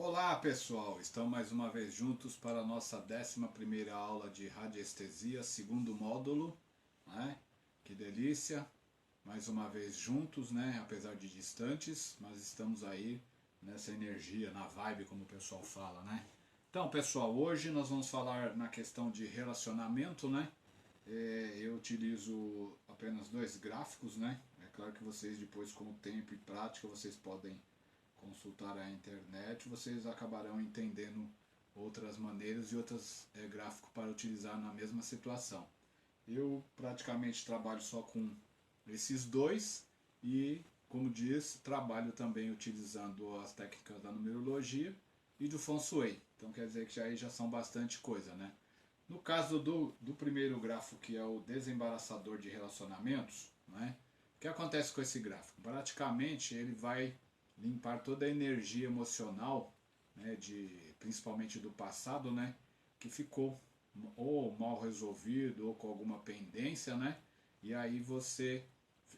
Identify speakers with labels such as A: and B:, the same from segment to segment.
A: Olá pessoal, estamos mais uma vez juntos para a nossa 11ª aula de radiestesia, segundo módulo, né? Que delícia, mais uma vez juntos, né? Apesar de distantes, mas estamos aí nessa energia, na vibe, como o pessoal fala, né? Então pessoal, hoje nós vamos falar na questão de relacionamento, né? Eu utilizo apenas dois gráficos, né? É claro que vocês depois, com o tempo e prática, vocês podem consultar a internet, vocês acabarão entendendo outras maneiras e outros gráficos para utilizar na mesma situação. Eu praticamente trabalho só com esses dois e, como diz, trabalho também utilizando as técnicas da numerologia e do Feng Shui. Então quer dizer que já são bastante coisa, né? No caso do primeiro gráfico, que é o desembaraçador de relacionamentos, né? O que acontece com esse gráfico? Praticamente ele vai limpar toda a energia emocional, né, principalmente do passado, né, que ficou ou mal resolvido ou com alguma pendência, né, e aí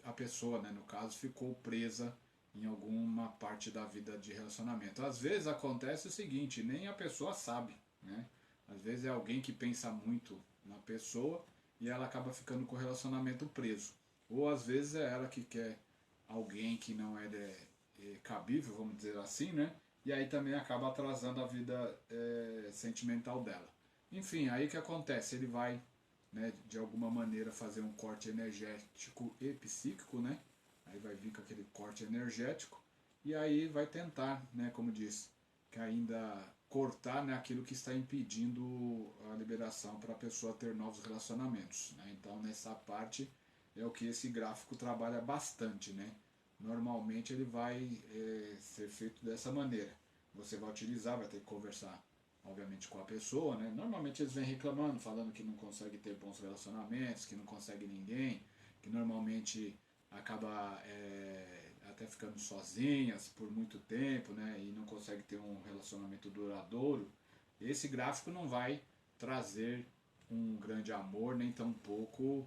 A: a pessoa, né, no caso, ficou presa em alguma parte da vida de relacionamento. Às vezes acontece o seguinte, nem a pessoa sabe, né, às vezes é alguém que pensa muito na pessoa e ela acaba ficando com o relacionamento preso. Ou às vezes é ela que quer alguém que não é cabível, vamos dizer assim, né? E aí também acaba atrasando a vida sentimental dela. Enfim, aí o que acontece? Ele vai, né, de alguma maneira fazer um corte energético e psíquico, né? Aí vai vir com aquele corte energético e aí vai tentar, né, como disse, que ainda cortar, né, aquilo que está impedindo a liberação para a pessoa ter novos relacionamentos, né? Então nessa parte é o que esse gráfico trabalha bastante, né? Normalmente ele vai ser feito dessa maneira. Você vai utilizar, vai ter que conversar, obviamente, com a pessoa, né? Normalmente eles vêm reclamando, falando que não consegue ter bons relacionamentos, que não consegue ninguém, que normalmente acaba até ficando sozinhas por muito tempo, né? E não consegue ter um relacionamento duradouro. Esse gráfico não vai trazer um grande amor, nem tampouco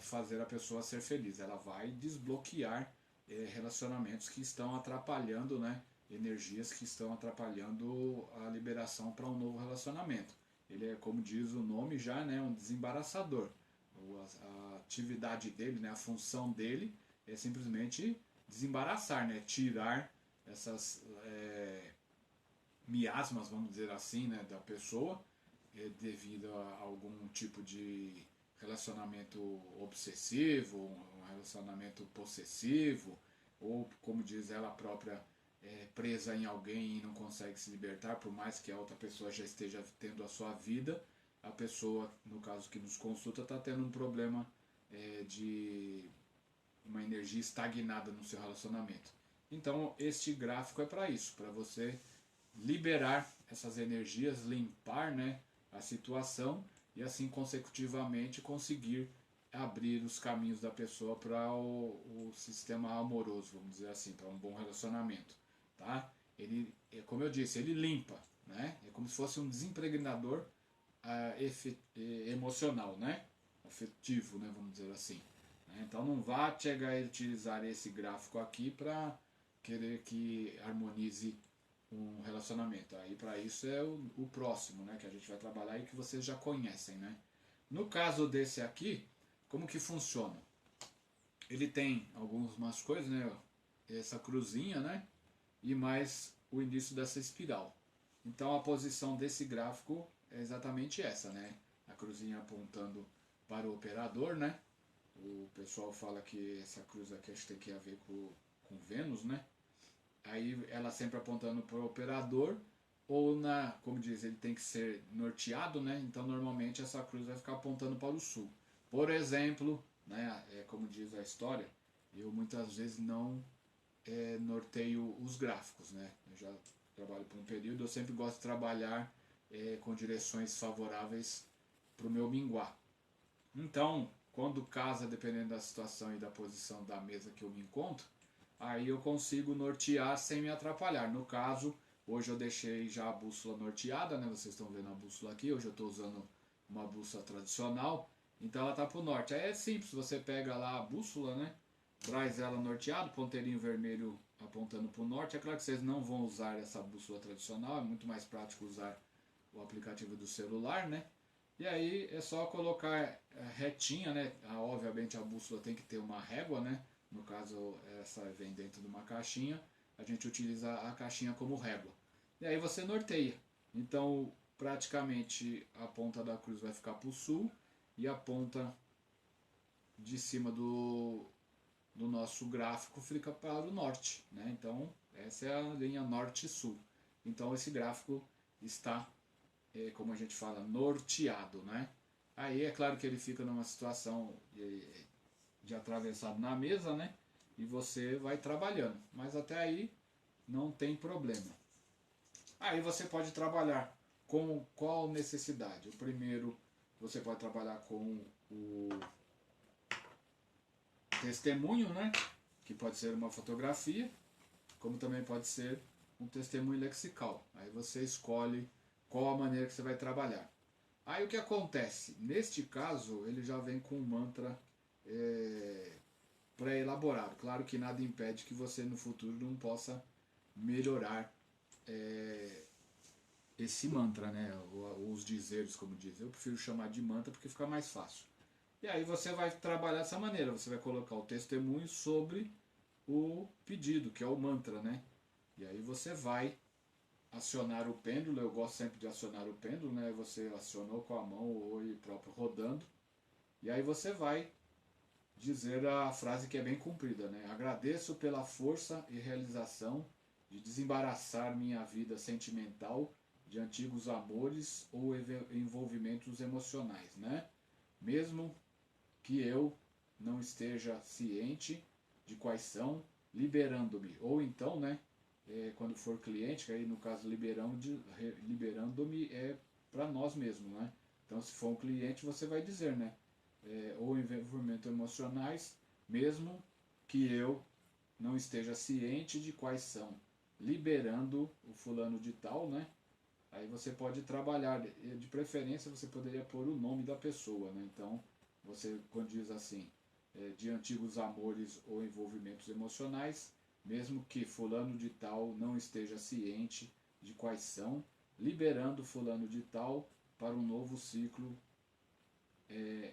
A: fazer a pessoa ser feliz. Ela vai desbloquear relacionamentos que estão atrapalhando, né? Energias que estão atrapalhando a liberação para um novo relacionamento. Ele é, como diz o nome já, né, um desembaraçador. A atividade dele, né, a função dele é simplesmente desembaraçar, né, tirar essas miasmas, vamos dizer assim, né, da pessoa, devido a algum tipo de relacionamento obsessivo, um relacionamento possessivo, ou, como diz ela própria, presa em alguém e não consegue se libertar, por mais que a outra pessoa já esteja tendo a sua vida, a pessoa, no caso que nos consulta, está tendo um problema de uma energia estagnada no seu relacionamento. Então, este gráfico é para isso, para você liberar essas energias, limpar, né, a situação e assim consecutivamente conseguir abrir os caminhos da pessoa para o sistema amoroso, vamos dizer assim, para um bom relacionamento, tá? Ele, como eu disse, ele limpa, né? É como se fosse um desimpregnador emocional, né? Afetivo, né? Vamos dizer assim. Então não vá chegar a utilizar esse gráfico aqui para querer que harmonize um relacionamento. Aí para isso é o próximo, né, que a gente vai trabalhar e que vocês já conhecem, né? No caso desse aqui, como que funciona? Ele tem algumas coisas, né? Essa cruzinha, né? E mais o início dessa espiral. Então a posição desse gráfico é exatamente essa, né? A cruzinha apontando para o operador, né? O pessoal fala que essa cruz aqui acho que tem que a ver com Vênus, né? Aí ela sempre apontando para o operador, ou como diz, ele tem que ser norteado, né? Então normalmente essa cruz vai ficar apontando para o sul. Por exemplo, né, como diz a história, eu muitas vezes não norteio os gráficos, né? Eu já trabalho por um período, eu sempre gosto de trabalhar com direções favoráveis para o meu minguá. Então, quando casa, dependendo da situação e da posição da mesa que eu me encontro, aí eu consigo nortear sem me atrapalhar. No caso, hoje eu deixei já a bússola norteada, né? Vocês estão vendo a bússola aqui, hoje eu estou usando uma bússola tradicional, então ela está para o norte. Aí é simples, você pega lá a bússola, né? traz ela norteado, ponteirinho vermelho apontando para o norte. É claro que vocês não vão usar essa bússola tradicional, é muito mais prático usar o aplicativo do celular, né? E aí é só colocar retinha, né? Obviamente a bússola tem que ter uma régua, né? No caso, essa vem dentro de uma caixinha. A gente utiliza a caixinha como régua. E aí você norteia. Então, praticamente a ponta da cruz vai ficar para o sul e a ponta de cima do nosso gráfico fica para o norte, né? Então, essa é a linha norte-sul. Então, esse gráfico está, como a gente fala, norteado, né? Aí é claro que ele fica numa situação de atravessado na mesa, né? E você vai trabalhando. Mas até aí não tem problema. Aí você pode trabalhar com qual necessidade? O primeiro, você pode trabalhar com o testemunho, né? Que pode ser uma fotografia, como também pode ser um testemunho lexical. Aí você escolhe qual a maneira que você vai trabalhar. Aí o que acontece? Neste caso, ele já vem com um mantra pré-elaborado. Claro que nada impede que você no futuro não possa melhorar esse mantra, né? Os dizeres, como diz. Eu prefiro chamar de mantra porque fica mais fácil. E aí você vai trabalhar dessa maneira. Você vai colocar o testemunho sobre o pedido, que é o mantra, né? E aí você vai acionar o pêndulo. Eu gosto sempre de acionar o pêndulo, né? Você acionou com a mão ou ele próprio rodando. E aí você vai dizer a frase que é bem comprida, né? Agradeço pela força e realização de desembaraçar minha vida sentimental de antigos amores ou envolvimentos emocionais, né? Mesmo que eu não esteja ciente de quais são, liberando-me. Ou então, né, quando for cliente, que aí no caso liberando-me é para nós mesmos, né? Então se for um cliente você vai dizer, né, ou envolvimento emocionais, mesmo que eu não esteja ciente de quais são, liberando o fulano de tal, né? Aí você pode trabalhar, de preferência você poderia pôr o nome da pessoa, né? Então, você quando diz assim, de antigos amores ou envolvimentos emocionais, mesmo que fulano de tal não esteja ciente de quais são, liberando fulano de tal para um novo ciclo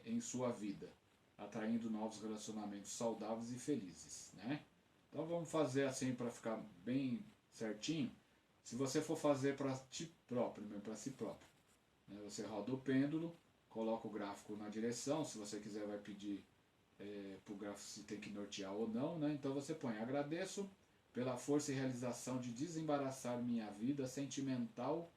A: em sua vida, atraindo novos relacionamentos saudáveis e felizes, né? Então vamos fazer assim para ficar bem certinho. Se você for fazer para ti próprio, para si próprio, né? Você roda o pêndulo, coloca o gráfico na direção. Se você quiser vai pedir para o gráfico se tem que nortear ou não, né? Então você põe: agradeço pela força e realização de desembaraçar minha vida sentimental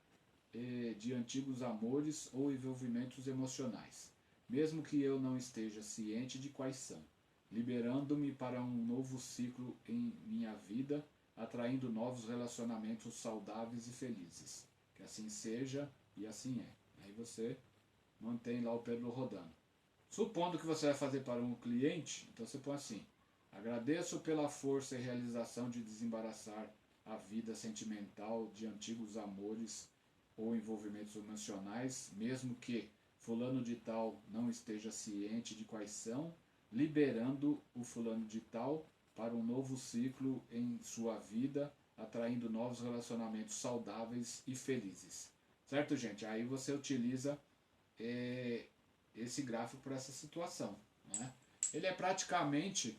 A: de antigos amores ou envolvimentos emocionais, mesmo que eu não esteja ciente de quais são, liberando-me para um novo ciclo em minha vida, atraindo novos relacionamentos saudáveis e felizes. Que assim seja e assim é. Aí você mantém lá o pêndulo rodando. Supondo que você vai fazer para um cliente, então você põe assim: agradeço pela força e realização de desembaraçar a vida sentimental de antigos amores ou envolvimentos emocionais, mesmo que fulano de tal não esteja ciente de quais são, liberando o fulano de tal para um novo ciclo em sua vida, atraindo novos relacionamentos saudáveis e felizes. Certo, gente? Aí você utiliza esse gráfico para essa situação, né? Ele é praticamente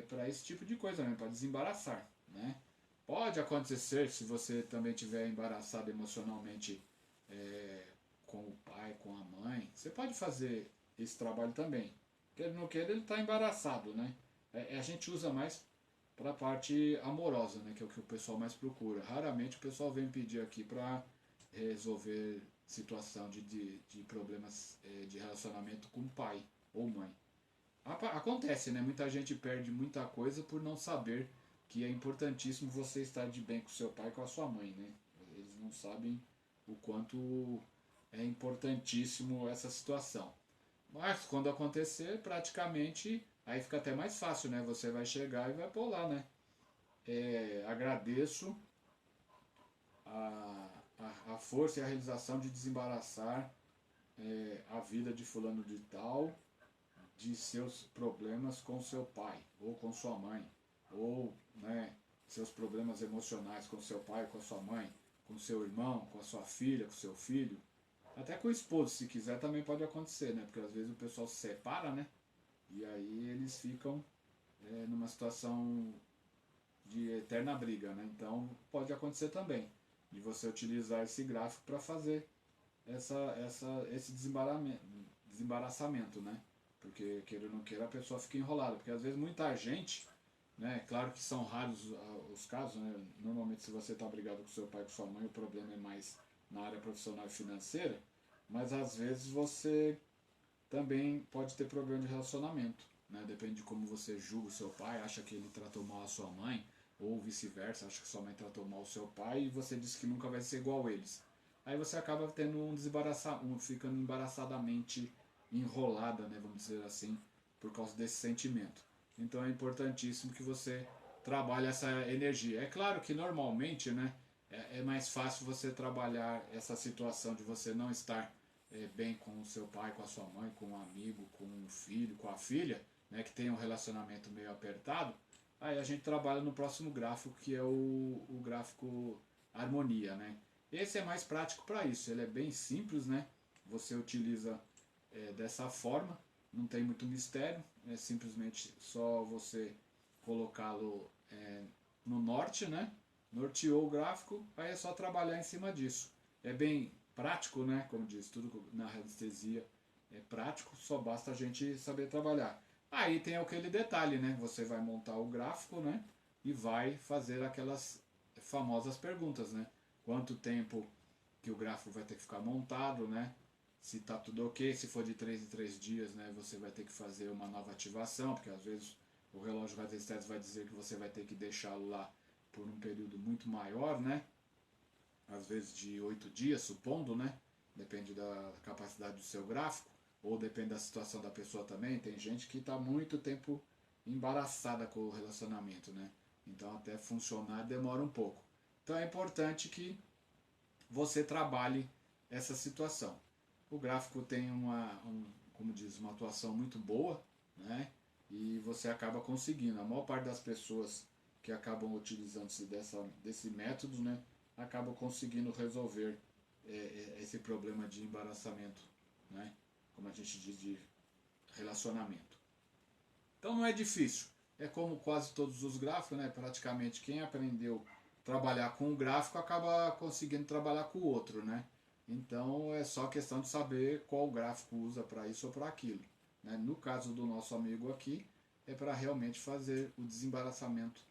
A: para esse tipo de coisa, né? Para desembaraçar, né? Pode acontecer, se você também estiver embaraçado emocionalmente com o pai, com a mãe, você pode fazer esse trabalho também. Quer não queira, ele está embaraçado, né? A gente usa mais para a parte amorosa, né? Que é o que o pessoal mais procura. Raramente o pessoal vem pedir aqui para resolver situação de problemas de relacionamento com pai ou mãe. Acontece, né? Muita gente perde muita coisa por não saber que é importantíssimo você estar de bem com seu pai e com a sua mãe, né? Eles não sabem o quanto é importantíssimo essa situação. Mas quando acontecer, praticamente, aí fica até mais fácil, né? Você vai chegar e vai pôr lá, né? Agradeço a força e a realização de desembaraçar a vida de fulano de tal de seus problemas com seu pai ou com sua mãe, ou, né, seus problemas emocionais com seu pai, com sua mãe, com seu irmão, com a sua filha, com seu filho, até com o esposo, se quiser, também pode acontecer, né? Porque às vezes o pessoal se separa, né? E aí eles ficam numa situação de eterna briga, né? Então pode acontecer também de você utilizar esse gráfico para fazer esse desembaraçamento, né? Porque queira ou não queira a pessoa fica enrolada, porque às vezes muita gente, né? Claro que são raros os casos, né? Normalmente se você está brigado com seu pai, com sua mãe, o problema é mais na área profissional e financeira, mas às vezes você também pode ter problema de relacionamento, né? Depende de como você julga o seu pai, acha que ele tratou mal a sua mãe, ou vice-versa, acha que sua mãe tratou mal o seu pai e você diz que nunca vai ser igual a eles. Aí você acaba tendo ficando embaraçadamente enrolada, né, vamos dizer assim, por causa desse sentimento. Então é importantíssimo que você trabalhe essa energia. É claro que normalmente, né, é mais fácil você trabalhar essa situação de você não estar bem com o seu pai, com a sua mãe, com um amigo, com um filho, com a filha, né, que tem um relacionamento meio apertado. Aí a gente trabalha no próximo gráfico, que é o gráfico harmonia, né? Esse é mais prático para isso, ele é bem simples, né? Você utiliza dessa forma, não tem muito mistério, é simplesmente só você colocá-lo no norte, né? Norteou o gráfico, aí é só trabalhar em cima disso. É bem prático, né? Como diz, tudo na radiestesia é prático, só basta a gente saber trabalhar. Aí tem aquele detalhe, né? Você vai montar o gráfico, né? E vai fazer aquelas famosas perguntas, né? Quanto tempo que o gráfico vai ter que ficar montado, né? Se tá tudo ok, se for de 3 em 3 dias, né? Você vai ter que fazer uma nova ativação, porque às vezes o relógio radiestésico vai dizer que você vai ter que deixá-lo lá por um período muito maior, né? Às vezes de 8 dias, supondo, né? Depende da capacidade do seu gráfico, ou depende da situação da pessoa também. Tem gente que está muito tempo embaraçada com o relacionamento, né? Então até funcionar demora um pouco. Então é importante que você trabalhe essa situação. O gráfico tem como diz, uma atuação muito boa, né? E você acaba conseguindo. A maior parte das pessoas que acabam utilizando-se desse método, né, acabam conseguindo resolver esse problema de embaraçamento, né? Como a gente diz, de relacionamento. Então não é difícil. É como quase todos os gráficos, né? Praticamente quem aprendeu a trabalhar com um gráfico acaba conseguindo trabalhar com o outro, né? Então é só questão de saber qual gráfico usa para isso ou para aquilo, né? No caso do nosso amigo aqui, é para realmente fazer o desembaraçamento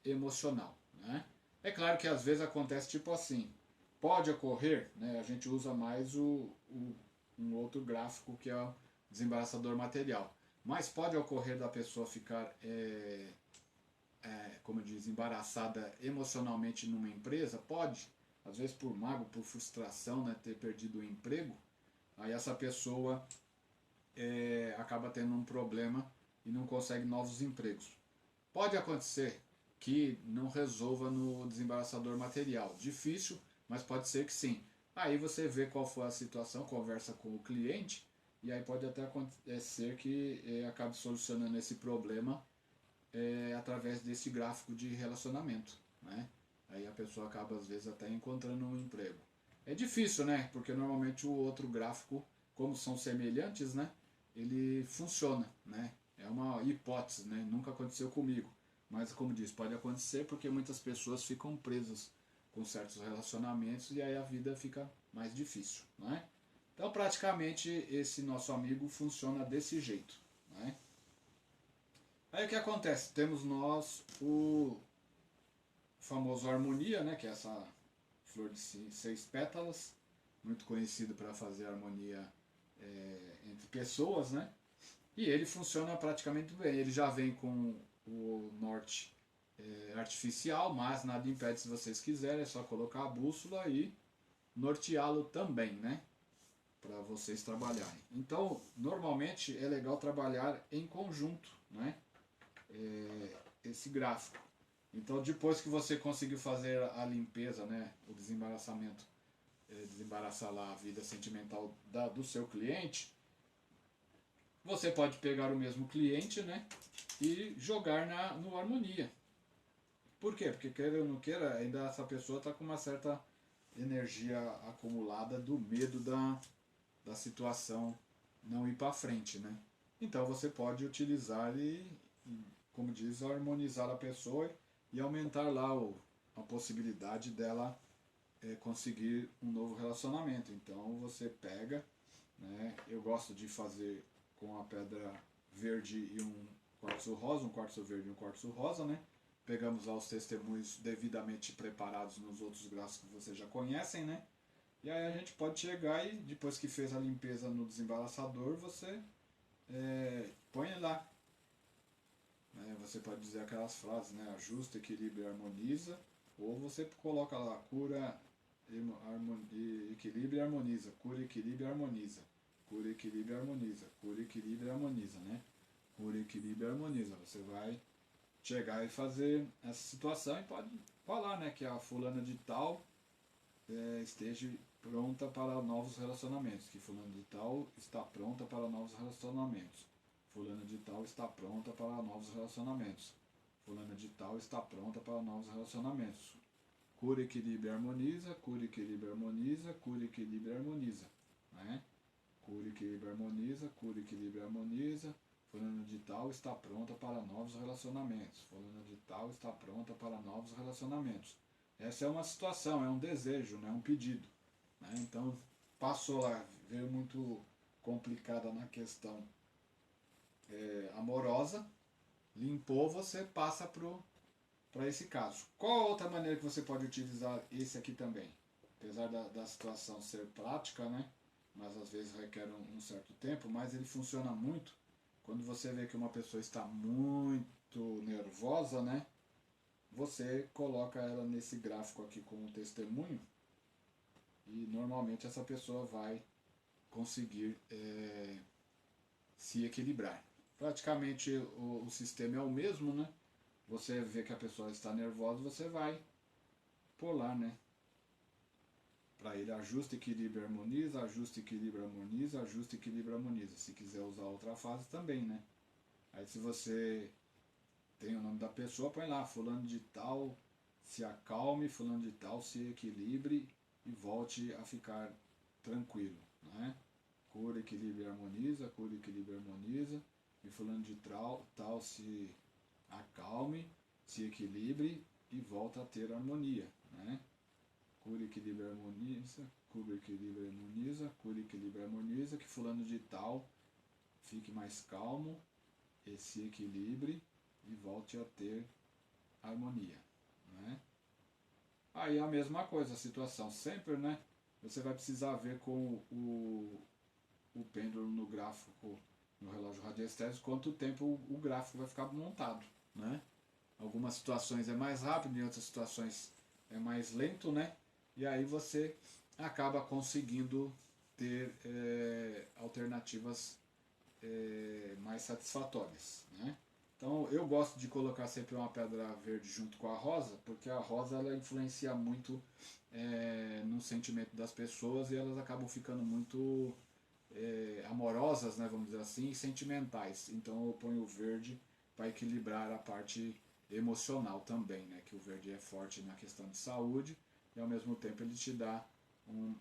A: emocional, né? É claro que às vezes acontece tipo assim, pode ocorrer, né? A gente usa mais um outro gráfico que é o desembaraçador material. Mas pode ocorrer da pessoa ficar, como diz, embaraçada emocionalmente numa empresa? Pode. Às vezes por mago, por frustração, né, ter perdido o emprego. Aí essa pessoa acaba tendo um problema e não consegue novos empregos. Pode acontecer que não resolva no desembaraçador material. Difícil, mas pode ser que sim. Aí você vê qual foi a situação, conversa com o cliente e aí pode até acontecer que acabe solucionando esse problema através desse gráfico de relacionamento, né? Aí a pessoa acaba às vezes até encontrando um emprego. É difícil, né? Porque normalmente o outro gráfico, como são semelhantes, né? Ele funciona, né? É uma hipótese, né? Nunca aconteceu comigo. Mas como diz, pode acontecer porque muitas pessoas ficam presas com certos relacionamentos e aí a vida fica mais difícil, né? Então praticamente esse nosso amigo funciona desse jeito, né? Aí o que acontece? Temos nós o famoso harmonia, né? Que é essa flor de 6 pétalas, muito conhecido para fazer harmonia entre pessoas, né? E ele funciona praticamente bem. Ele já vem com o norte artificial, mas nada impede, se vocês quiserem, é só colocar a bússola e norteá-lo também, né? Para vocês trabalharem. Então, normalmente é legal trabalhar em conjunto, né? Esse gráfico. Então, depois que você conseguiu fazer a limpeza, né? O desembaraçamento, desembaraçar lá a vida sentimental do seu cliente, Você pode pegar o mesmo cliente, né, e jogar no Harmonia. Por quê? Porque queira ou não queira, ainda essa pessoa está com uma certa energia acumulada do medo da situação não ir para frente, né? Então você pode utilizar como diz, harmonizar a pessoa e aumentar lá a possibilidade dela conseguir um novo relacionamento. Então você pega, né? Eu gosto de fazer com a pedra verde e um quartzo verde e um quartzo rosa, né? Pegamos lá os testemunhos devidamente preparados nos outros grafos que vocês já conhecem, né? E aí a gente pode chegar e depois que fez a limpeza no desembaraçador, você põe lá. Você pode dizer aquelas frases, né? Ajusta, equilibra e harmoniza. Ou você coloca lá, cura, equilibra e harmoniza. Cura, equilibra e harmoniza. Cura, equilibra e harmoniza. Cura, equilibra e harmoniza, né? Cura, equilibra e harmoniza. Você vai chegar e fazer essa situação e pode falar, né? Que a fulana de tal esteja pronta para novos relacionamentos, que fulano de tal está pronta para novos relacionamentos. Fulana de tal está pronta para novos relacionamentos. Fulana de tal está pronta para novos relacionamentos. Cura, equilibra e harmoniza, cura, equilibra e harmoniza, cura, equilibra e harmoniza. Né? Cura, equilibra e harmoniza, cura, equilibra e harmoniza. Fulana de tal está pronta para novos relacionamentos. Fulana de tal está pronta para novos relacionamentos. Essa é uma situação, é um desejo, né? Um pedido. Né? Então, passou lá, veio muito complicada na questão amorosa, limpou, você passa para esse caso. Qual a outra maneira que você pode utilizar esse aqui também? Apesar da situação ser prática, né? Mas às vezes requer um certo tempo, mas ele funciona muito quando você vê que uma pessoa está muito nervosa, né? Você coloca ela nesse gráfico aqui como testemunho e normalmente essa pessoa vai conseguir se equilibrar. Praticamente o sistema é o mesmo, né? Você vê que a pessoa está nervosa, você vai por lá, né? Para ele ajusta, equilibra, harmoniza, ajusta, equilibra, harmoniza, ajusta, equilibra, harmoniza. Se quiser usar outra fase também, né? Aí se você tem o nome da pessoa, põe lá, fulano de tal se acalme, fulano de tal se equilibre e volte a ficar tranquilo, né? Cura, equilibra e harmoniza, cura, equilibra e harmoniza, e fulano de tal se acalme, se equilibre e volta a ter harmonia, né? Cura, equilibra e harmoniza, cura, equilibra e harmoniza, cura, equilibra e harmoniza, que fulano de tal fique mais calmo e se equilibre e volte a ter harmonia, né? Aí a mesma coisa, a situação sempre, né? Você vai precisar ver com o pêndulo no gráfico, no relógio radiestésico, quanto tempo o gráfico vai ficar montado, né? Algumas situações é mais rápido, em outras situações é mais lento, né? E aí você acaba conseguindo ter alternativas mais satisfatórias, né? Então eu gosto de colocar sempre uma pedra verde junto com a rosa, porque a rosa ela influencia muito no sentimento das pessoas e elas acabam ficando muito amorosas, né, vamos dizer assim, e sentimentais. Então eu ponho o verde para equilibrar a parte emocional também, né, que o verde é forte na questão de saúde e ao mesmo tempo ele te dá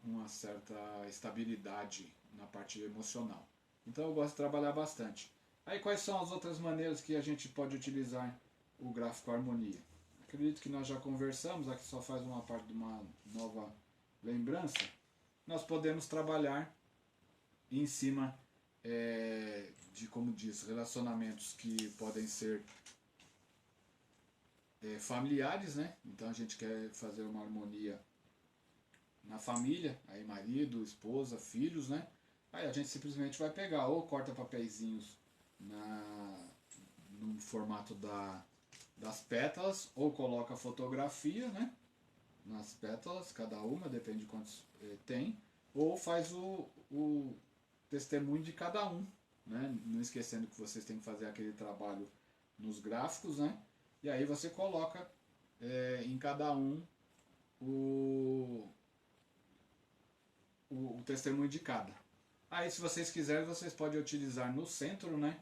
A: uma certa estabilidade na parte emocional. Então eu gosto de trabalhar bastante. Aí quais são as outras maneiras que a gente pode utilizar o gráfico harmonia? Acredito que nós já conversamos, aqui só faz uma parte de uma nova lembrança. Nós podemos trabalhar em cima de, como diz, relacionamentos que podem ser familiares, né? Então a gente quer fazer uma harmonia na família, aí marido, esposa, filhos, né? Aí a gente simplesmente vai pegar ou corta papeizinhos no formato das pétalas, ou coloca fotografia, né? Nas pétalas, cada uma, depende de quantos tem, ou faz o testemunho de cada um, né? Não esquecendo que vocês têm que fazer aquele trabalho nos gráficos, né? E aí você coloca em cada um o testemunho de cada. Aí, se vocês quiserem, vocês podem utilizar no centro, né?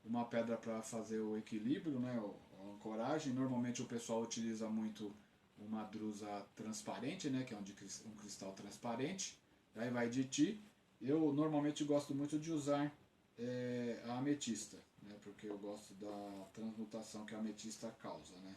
A: Uma pedra para fazer o equilíbrio, né? A ancoragem. Normalmente o pessoal utiliza muito uma drusa transparente, né? Que é um cristal transparente. Aí vai de ti. Eu normalmente gosto muito de usar a ametista, né? Porque eu gosto da transmutação que a ametista causa, né?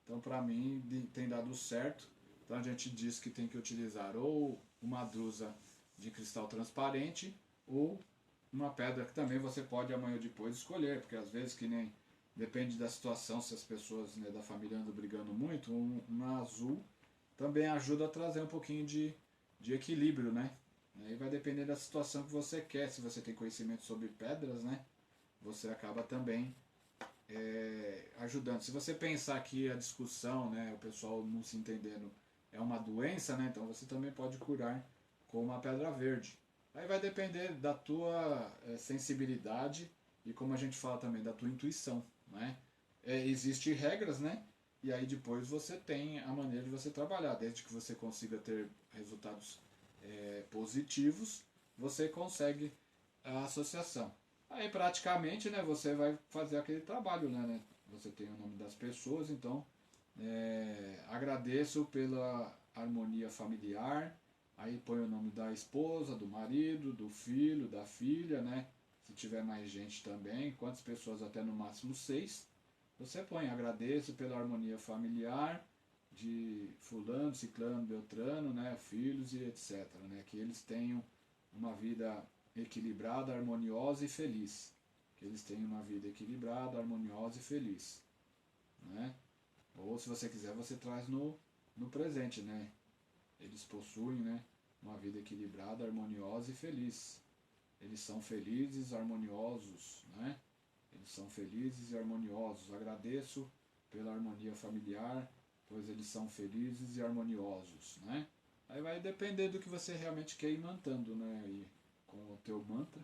A: Então, para mim, tem dado certo. Então, a gente diz que tem que utilizar ou uma drusa de cristal transparente ou uma pedra que também você pode amanhã ou depois escolher, porque às vezes que nem depende da situação, se as pessoas, né, da família andam brigando muito, uma azul também ajuda a trazer um pouquinho de equilíbrio, né? Aí vai depender da situação que você quer. Se você tem conhecimento sobre pedras, né? Você acaba também ajudando. Se você pensar que a discussão, né, o pessoal não se entendendo é uma doença, né, então você também pode curar com uma pedra verde. Aí vai depender da tua sensibilidade e, como a gente fala também, da tua intuição, né? Existem regras, né? E aí depois você tem a maneira de você trabalhar, desde que você consiga ter resultados positivos, você consegue a associação. Aí praticamente, né, você vai fazer aquele trabalho, né? Você tem o nome das pessoas, então agradeço pela harmonia familiar. Aí põe o nome da esposa, do marido, do filho, da filha, né? Se tiver mais gente também, quantas pessoas, até no máximo 6. Você põe, agradeço pela harmonia familiar de fulano, ciclano, beltrano, né? Filhos e etc. Né? Que eles tenham uma vida equilibrada, harmoniosa e feliz. Que eles tenham uma vida equilibrada, harmoniosa e feliz. Né? Ou se você quiser, você traz no presente, né? Eles possuem, né, uma vida equilibrada, harmoniosa e feliz. Eles são felizes, harmoniosos, né? Eles são felizes e harmoniosos. Agradeço pela harmonia familiar, pois eles são felizes e harmoniosos, né? Aí vai depender do que você realmente quer ir mantendo, né? E com o teu mantra,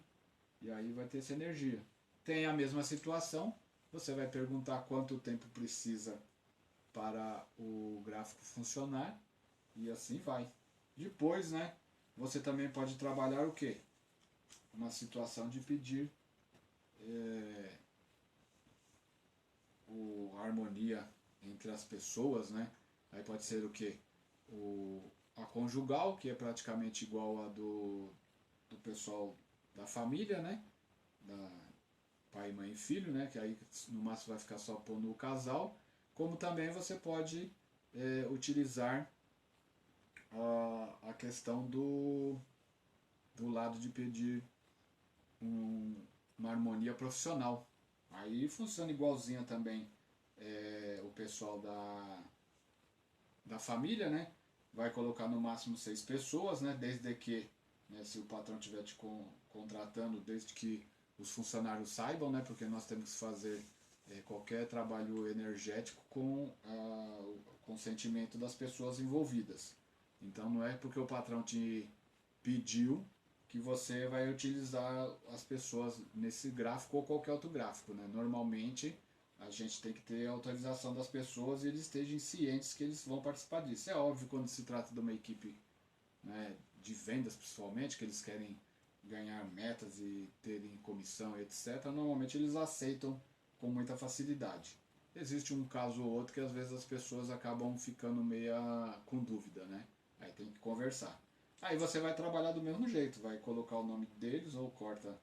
A: e aí vai ter essa energia. Tem a mesma situação, você vai perguntar quanto tempo precisa para o gráfico funcionar, e assim vai. Depois, né, você também pode trabalhar o quê? Uma situação de pedir a harmonia entre as pessoas, né? Aí pode ser o quê? A conjugal, que é praticamente igual a do pessoal da família, né? Da pai, mãe e filho, né? Que aí no máximo vai ficar só pondo o casal. Como também você pode utilizar a questão do lado de pedir uma harmonia profissional. Aí funciona igualzinho também o pessoal da família, né? Vai colocar no máximo 6 pessoas, né? Desde que, né, se o patrão estiver te contratando, desde que os funcionários saibam, né? Porque nós temos que fazer qualquer trabalho energético com o consentimento das pessoas envolvidas. Então não é porque o patrão te pediu que você vai utilizar as pessoas nesse gráfico ou qualquer outro gráfico, né? Normalmente a gente tem que ter a autorização das pessoas e eles estejam cientes que eles vão participar disso. É óbvio quando se trata de uma equipe, né, de vendas principalmente, que eles querem ganhar metas e terem comissão, etc. Normalmente eles aceitam com muita facilidade. Existe um caso ou outro que às vezes as pessoas acabam ficando meio com dúvida, né? Aí tem que conversar. Aí você vai trabalhar do mesmo jeito, vai colocar o nome deles ou corta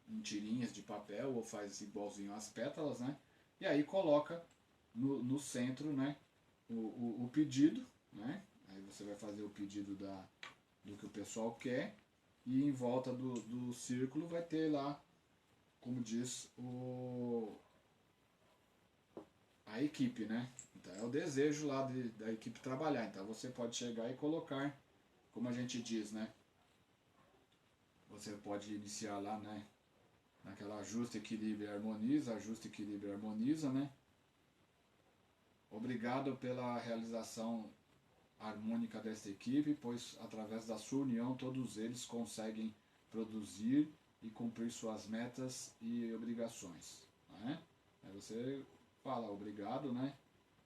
A: em tirinhas de papel ou faz igualzinho as pétalas, né? E aí coloca no centro, né, o pedido, né? Aí você vai fazer o pedido do que o pessoal quer e em volta do círculo vai ter lá, como diz, a equipe, né? Então é o desejo lá da equipe trabalhar. Então você pode chegar e colocar, como a gente diz, né? Você pode iniciar lá, né? Naquela ajuste, equilíbrio e harmoniza, ajuste, equilíbrio e harmoniza, né? Obrigado pela realização harmônica desta equipe, pois através da sua união todos eles conseguem produzir e cumprir suas metas e obrigações, né? Aí você fala obrigado, né?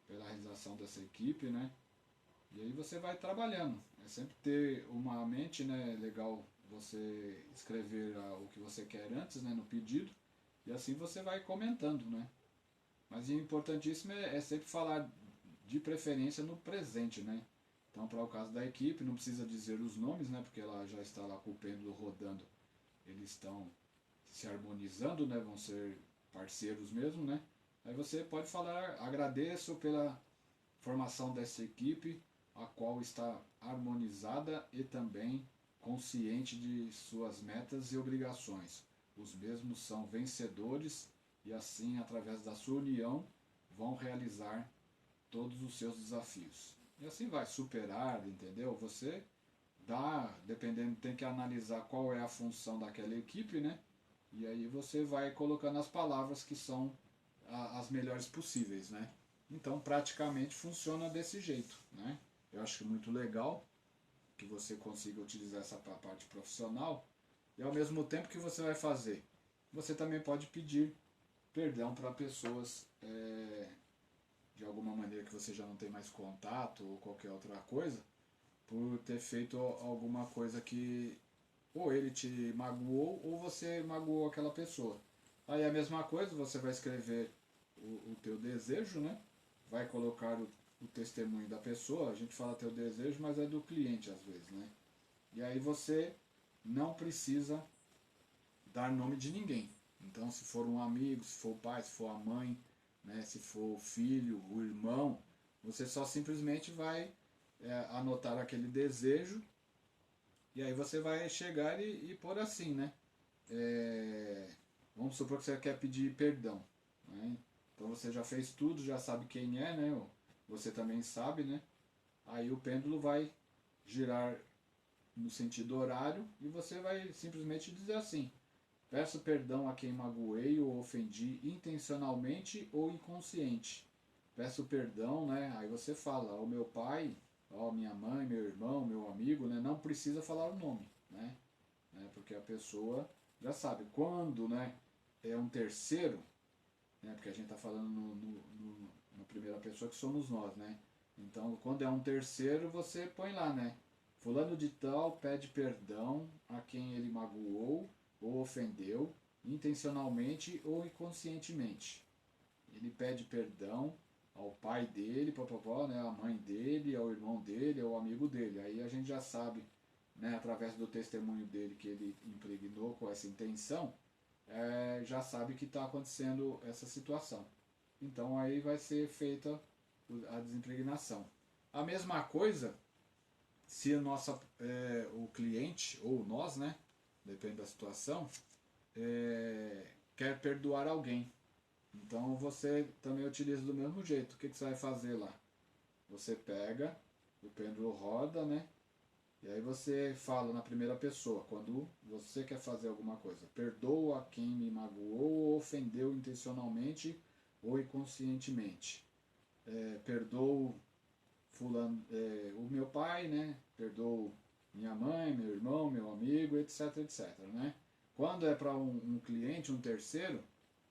A: Pela realização dessa equipe, né? E aí você vai trabalhando. É sempre ter uma mente, né, legal você escrever o que você quer antes, né, no pedido, e assim você vai comentando, né? Mas o importantíssimo é sempre falar de preferência no presente, né? Então, para o caso da equipe, não precisa dizer os nomes, né? Porque ela já está lá com o pêndulo rodando, eles estão se harmonizando, né? Vão ser parceiros mesmo, né? Aí você pode falar: agradeço pela formação dessa equipe, a qual está harmonizada e também consciente de suas metas e obrigações. Os mesmos são vencedores e assim, através da sua união, vão realizar todos os seus desafios. E assim vai, superar, entendeu? Você dá, dependendo, tem que analisar qual é a função daquela equipe, né? E aí você vai colocando as palavras que são as melhores possíveis, né? Então, praticamente funciona desse jeito, né? Eu acho muito legal que você consiga utilizar essa parte profissional e ao mesmo tempo que você vai fazer, você também pode pedir perdão para pessoas de alguma maneira que você já não tem mais contato ou qualquer outra coisa, por ter feito alguma coisa que ou ele te magoou ou você magoou aquela pessoa. Aí a mesma coisa, você vai escrever o teu desejo, né? Vai colocar o testemunho da pessoa, a gente fala teu desejo, mas é do cliente às vezes, né? E aí você não precisa dar nome de ninguém. Então, se for um amigo, se for o pai, se for a mãe, né, se for o filho, o irmão, você só simplesmente vai anotar aquele desejo e aí você vai chegar e pôr assim, né? Vamos supor que você quer pedir perdão, né? Então você já fez tudo, já sabe quem é, né? Você também sabe, né? Aí o pêndulo vai girar no sentido horário e você vai simplesmente dizer assim: peço perdão a quem magoei ou ofendi intencionalmente ou inconsciente. Peço perdão, né? Aí você fala: ao meu pai, ó, minha mãe, meu irmão, meu amigo, né? Não precisa falar o nome, né? Porque a pessoa já sabe. Quando, né, é um terceiro, né? Porque a gente está falando na primeira pessoa que somos nós, né? Então, quando é um terceiro, você põe lá, né? Fulano de tal pede perdão a quem ele magoou ou ofendeu, intencionalmente ou inconscientemente. Ele pede perdão ao pai dele, papapó, né, à mãe dele, ao irmão dele, ao amigo dele. Aí a gente já sabe, né, através do testemunho dele que ele impregnou com essa intenção, já sabe que está acontecendo essa situação. Então aí vai ser feita a desimpregnação. A mesma coisa se o cliente, ou nós, né, depende da situação, quer perdoar alguém. Então você também utiliza do mesmo jeito. O que você vai fazer lá? Você pega, o pêndulo roda, né? E aí você fala na primeira pessoa, quando você quer fazer alguma coisa. Perdoa quem me magoou ou ofendeu intencionalmente ou inconscientemente. Perdoo fulano, o meu pai, né? Perdoo minha mãe, meu irmão, meu amigo, etc, etc, né? Quando é para um cliente, um terceiro,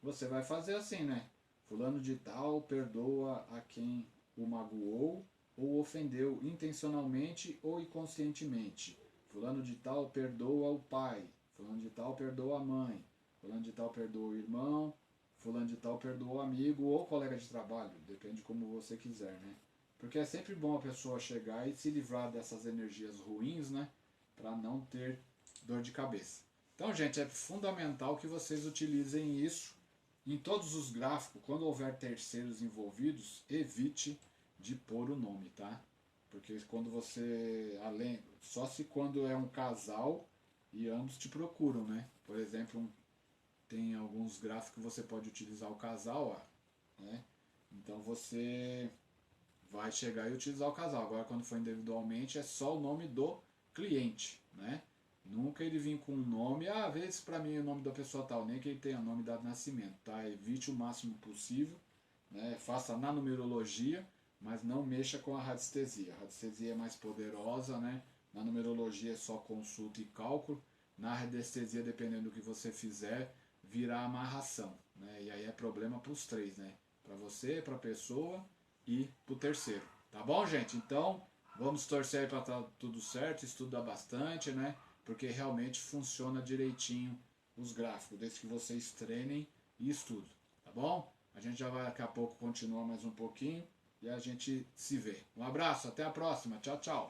A: você vai fazer assim, né? Fulano de tal perdoa a quem o magoou ou ofendeu intencionalmente ou inconscientemente. Fulano de tal perdoa o pai. Fulano de tal perdoa a mãe. Fulano de tal perdoa o irmão. Fulano de tal perdoa o amigo ou colega de trabalho. Depende de como você quiser, né? Porque é sempre bom a pessoa chegar e se livrar dessas energias ruins, né? Para não ter dor de cabeça. Então, gente, é fundamental que vocês utilizem isso em todos os gráficos. Quando houver terceiros envolvidos, evite de pôr o nome, tá? Porque quando você, só se quando é um casal e ambos te procuram, né? Por exemplo, tem alguns gráficos que você pode utilizar o casal, né? Então você vai chegar e utilizar o casal. Agora, quando for individualmente, é só o nome do cliente, né? Nunca ele vir com um nome, vê se pra mim é o nome da pessoa tal, nem que ele tenha nome de nascimento, tá? Evite o máximo possível, né? Faça na numerologia, mas não mexa com a radiestesia. A radiestesia é mais poderosa, né? Na numerologia é só consulta e cálculo. Na radiestesia, dependendo do que você fizer, virá amarração, né? E aí é problema para os três, né? Para você, para a pessoa e para o terceiro. Tá bom, gente? Então, vamos torcer para estar tudo certo, estudar bastante, né? porque realmente funciona direitinho os gráficos, desde que vocês treinem e estudem, tá bom? A gente já vai daqui a pouco continuar mais um pouquinho e a gente se vê. Um abraço, até a próxima, tchau, tchau!